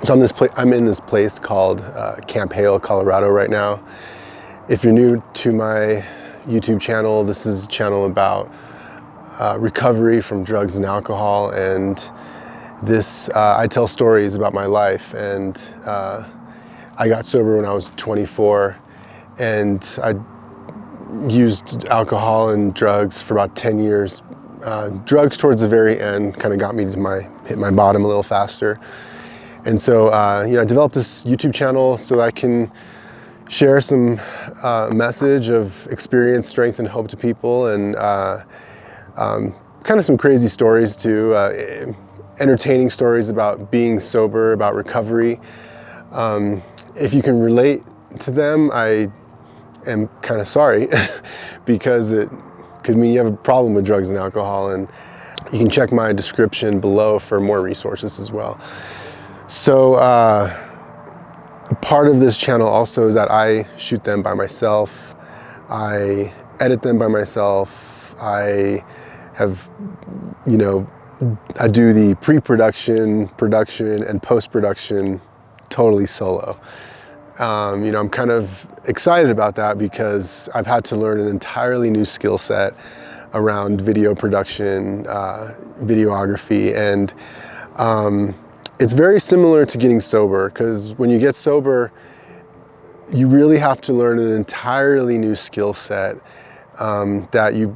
So I'm in this place called Camp Hale, Colorado right now. If you're new to my YouTube channel, this is a channel about recovery from drugs and alcohol, and I tell stories about my life. And I got sober when I was 24, and I used alcohol and drugs for about 10 years. Drugs towards the very end kind of got me to hit my bottom a little faster. And so, I developed this YouTube channel so I can share some message of experience, strength, and hope to people, and kind of some crazy stories too, entertaining stories about being sober, about recovery. If you can relate to them, I am kind of sorry because it could mean you have a problem with drugs and alcohol, and you can check my description below for more resources as well. So part of this channel also is that I shoot them by myself. I edit them by myself. I have, I do the pre-production, production, and post-production totally solo. I'm kind of excited about that because I've had to learn an entirely new skill set around video production, videography, and it's very similar to getting sober, because when you get sober, you really have to learn an entirely new skill set that you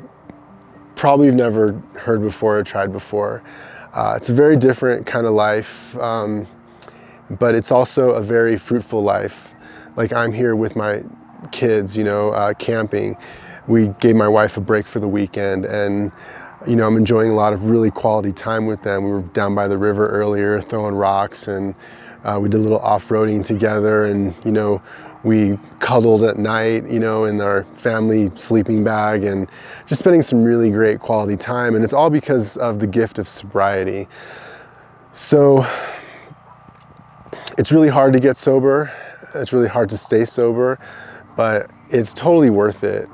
probably have never heard before or tried before. It's a very different kind of life, but it's also a very fruitful life. Like, I'm here with my kids, camping. We gave my wife a break for the weekend, and I'm enjoying a lot of really quality time with them. We were down by the river earlier throwing rocks, and we did a little off-roading together, and we cuddled at night, in our family sleeping bag, and just spending some really great quality time. And it's all because of the gift of sobriety. So it's really hard to get sober. It's really hard to stay sober, but it's totally worth it.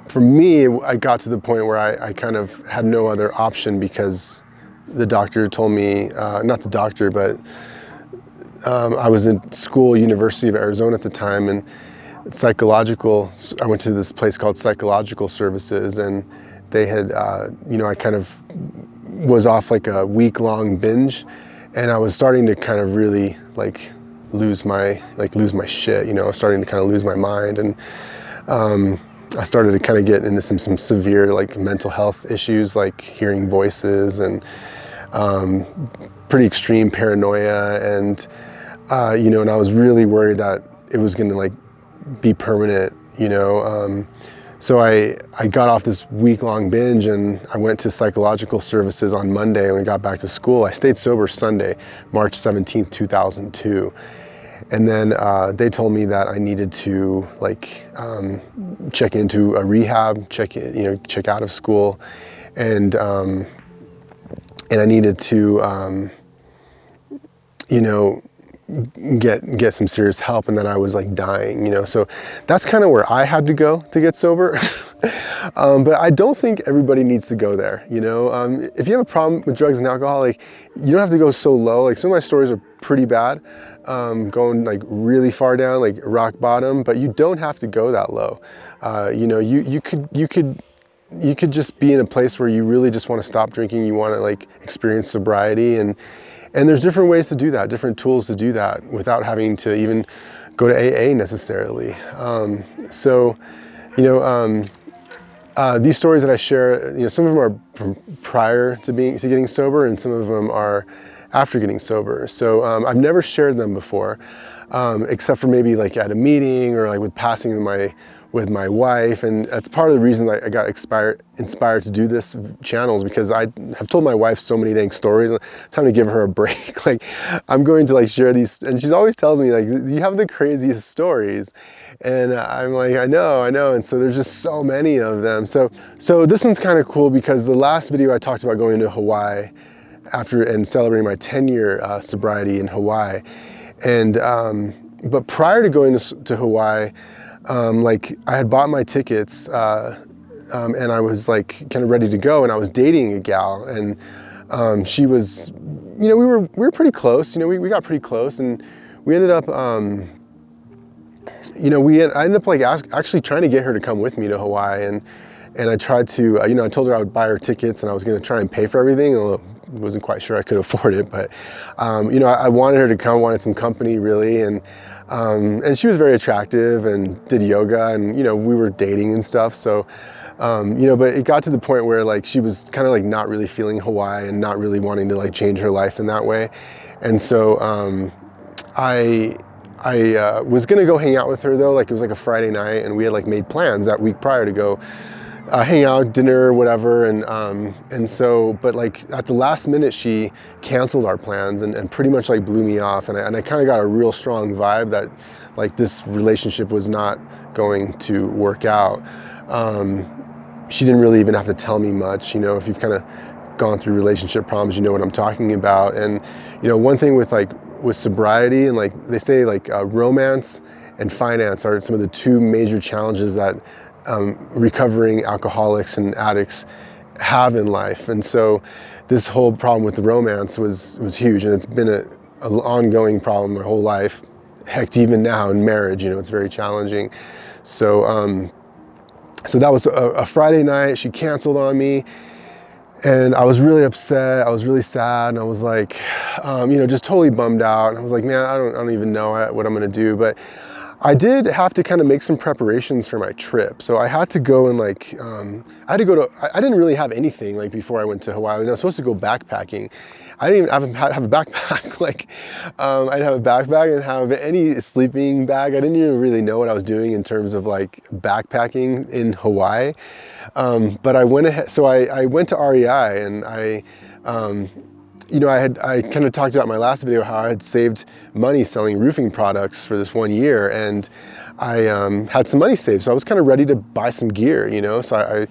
For me, I got to the point where I kind of had no other option, because the doctor told me, not the doctor, but I was in school, University of Arizona at the time, and I went to this place called Psychological Services, and they had, I kind of was off like a week-long binge, and I was starting to kind of really lose my shit, I was starting to kind of lose my mind, and I started to kind of get into some severe mental health issues, like hearing voices and pretty extreme paranoia, and and I was really worried that it was going to be permanent, So I got off this week-long binge, and I went to Psychological Services on Monday when we got back to school. I stayed sober Sunday, March 17th, 2002. And then they told me that I needed to check into a rehab, check out of school, and I needed to get some serious help, and then I was dying, so that's kind of where I had to go to get sober. But I don't think everybody needs to go there, if you have a problem with drugs and alcohol, you don't have to go so low. Some of my stories are pretty bad, going really far down, rock bottom, but you don't have to go that low. You could just be in a place where you really just want to stop drinking, you want to experience sobriety, and there's different ways to do that, different tools to do that without having to even go to AA necessarily. These stories that I share, some of them are from prior to getting sober, and some of them are after getting sober. So I've never shared them before, except for maybe at a meeting or with passing with my wife, and that's part of the reasons I got inspired to do this channel, is because I have told my wife so many dang stories. It's time to give her a break. I'm going to share these, and she always tells me you have the craziest stories, and I'm I know, and so there's just so many of them. So this one's kind of cool, because the last video I talked about going to Hawaii and celebrating my 10-year sobriety in Hawaii, and but prior to going to Hawaii, I had bought my tickets, and I was kind of ready to go, and I was dating a gal, and she was you know, we were pretty close. You know, we got pretty close, and we ended up, you know, I ended up like actually trying to get her to come with me to Hawaii, and I tried to, you know, I told her I would buy her tickets and I was going to try and pay for everything. Although I wasn't quite sure I could afford it, but you know, I wanted her to come, wanted some company really, and she was very attractive and did yoga, and you know, we were dating and stuff. So you know, but it got to the point where like she was kind of like not really feeling Hawaii and not really wanting to like change her life in that way, and so I was gonna go hang out with her though. Like it was like a Friday night, and we had like made plans that week prior to go hang out, dinner, whatever, and so, but like at the last minute, she canceled our plans and pretty much like blew me off, and I kind of got a real strong vibe that like this relationship was not going to work out. She didn't really even have to tell me much. You know, if you've kind of gone through relationship problems, you know what I'm talking about. And you know, one thing with sobriety, and like they say, like romance and finance are some of the two major challenges that recovering alcoholics and addicts have in life. And so this whole problem with the romance was huge, and it's been an ongoing problem my whole life. Heck, even now in marriage, you know, it's very challenging. So so that was a Friday night. She canceled on me, and I was really upset. I was really sad, and I was like, you know, just totally bummed out. And I was like, man, I don't even know what I'm gonna do. But I did have to kind of make some preparations for my trip. So I had to go and like, I didn't really have anything like before I went to Hawaii. I was supposed to go backpacking. I didn't even have a backpack. Like, I didn't have a backpack, I didn't have any sleeping bag. I didn't even really know what I was doing in terms of like backpacking in Hawaii. But I went ahead, so I went to REI, and you know, I kind of talked about in my last video how I had saved money selling roofing products for this 1 year, and I had some money saved, so I was kind of ready to buy some gear, you know. So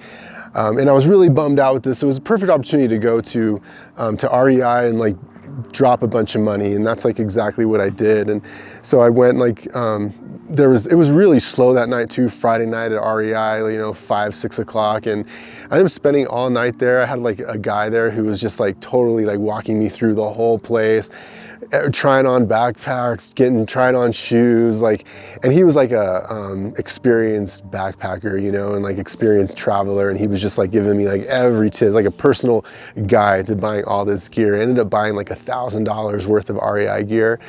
and I was really bummed out with this. So it was a perfect opportunity to go to REI and like drop a bunch of money, and that's like exactly what I did. And so I went like it was really slow that night too, Friday night at REI, you know, 5, 6 o'clock, and I ended up spending all night there. I had like a guy there who was just like totally like walking me through the whole place, trying on backpacks, trying on shoes, like, and he was like a experienced backpacker, you know, and like experienced traveler, and he was just like giving me like every tip, like a personal guide to buying all this gear. I ended up buying like $1,000 worth of REI gear,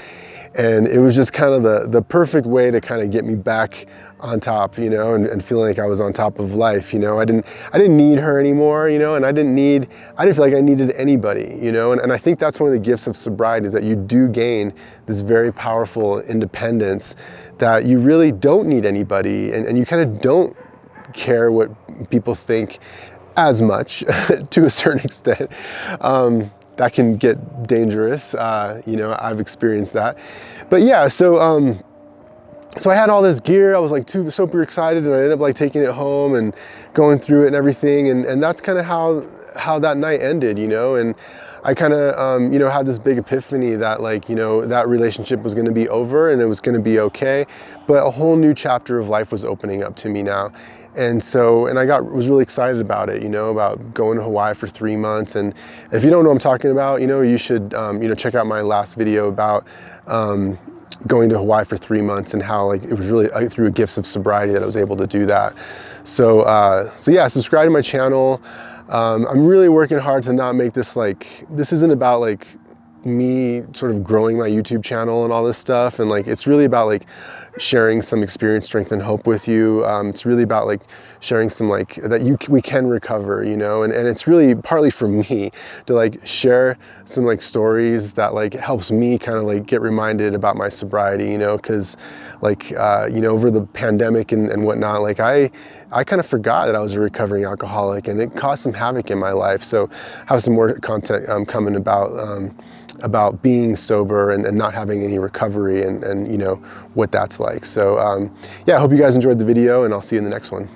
and it was just kind of the perfect way to kind of get me back on top, you know, and feeling like I was on top of life, you know. I didn't need her anymore, you know, and I didn't feel like I needed anybody, you know, and I think that's one of the gifts of sobriety, is that you do gain this very powerful independence, that you really don't need anybody, and you kind of don't care what people think as much to a certain extent. That can get dangerous, you know, I've experienced that. But yeah, so I had all this gear. I was like super excited, and I ended up like taking it home and going through it and everything. And that's kind of how that night ended, you know. And I kind of, you know, had this big epiphany that like, you know, that relationship was going to be over and it was going to be okay. But a whole new chapter of life was opening up to me now. And so, and was really excited about it, you know, about going to Hawaii for 3 months. And if you don't know what I'm talking about, you know, you should, you know, check out my last video about, going to Hawaii for 3 months, and how like it was really through gifts of sobriety that I was able to do that. So so yeah, subscribe to my channel. I'm really working hard to not make this like, this isn't about like me sort of growing my YouTube channel and all this stuff, and like it's really about like sharing some experience, strength, and hope with you. It's really about like sharing some like that we can recover, you know, and it's really partly for me to like share some like stories that like helps me kind of like get reminded about my sobriety, you know, because like you know, over the pandemic and whatnot, like I kind of forgot that I was a recovering alcoholic, and it caused some havoc in my life. So I have some more content coming about being sober and not having any recovery, and you know what that's like. So yeah, I hope you guys enjoyed the video, and I'll see you in the next one.